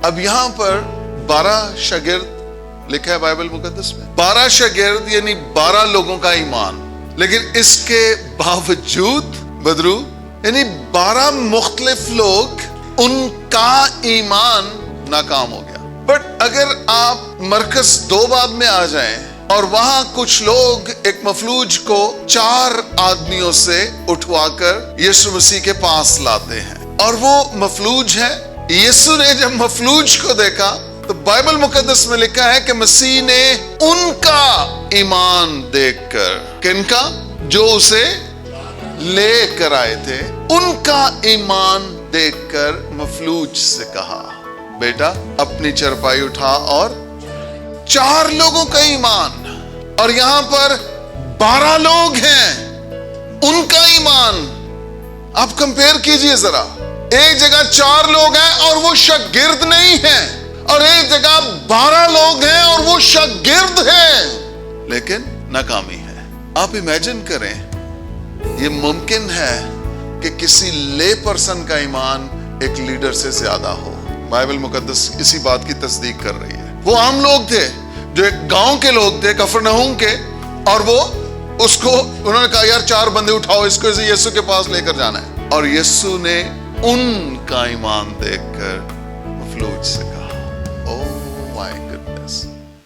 اب یہاں پر 12 شاگرد لکھا ہے بائبل مقدس میں، 12 شاگرد یعنی 12 لوگوں کا ایمان، لیکن اس کے باوجود بدرو یعنی 12 مختلف لوگ، ان کا ایمان ناکام ہو گیا۔ بٹ اگر آپ مرکز 2 باب میں آ جائیں اور وہاں کچھ لوگ ایک مفلوج کو 4 آدمیوں سے اٹھوا کر یسوع مسیح کے پاس لاتے ہیں، اور وہ مفلوج ہے۔ یسوع نے جب مفلوج کو دیکھا تو بائبل مقدس میں لکھا ہے کہ مسیح نے ان کا ایمان دیکھ کر، کن کا؟ جو اسے لے کر آئے تھے، ان کا ایمان دیکھ کر مفلوج سے کہا، بیٹا اپنی چرپائی اٹھا۔ اور 4 لوگوں کا ایمان، اور یہاں پر 12 لوگ ہیں، ان کا ایمان۔ آپ کمپیئر کیجئے ذرا، ایک جگہ 4 لوگ ہیں اور وہ شاگرد نہیں ہیں، اور ایک جگہ 12 لوگ ہیں اور وہ شاگرد ہیں، لیکن ناکامی ہے۔ آپ امیجن کریں، یہ ممکن ہے کہ کسی لے پرسن کا ایمان ایک لیڈر سے زیادہ ہو۔ بائبل مقدس اسی بات کی تصدیق کر رہی ہے۔ وہ عام لوگ تھے جو ایک گاؤں کے لوگ تھے، کفرنہوم کے، اور وہ اس کو انہوں نے کہا یار 4 بندے اٹھاؤ، اس کو یسوع کے پاس لے کر جانا ہے، اور یسوع نے ان کا ایمان دیکھ کر مفلوج سے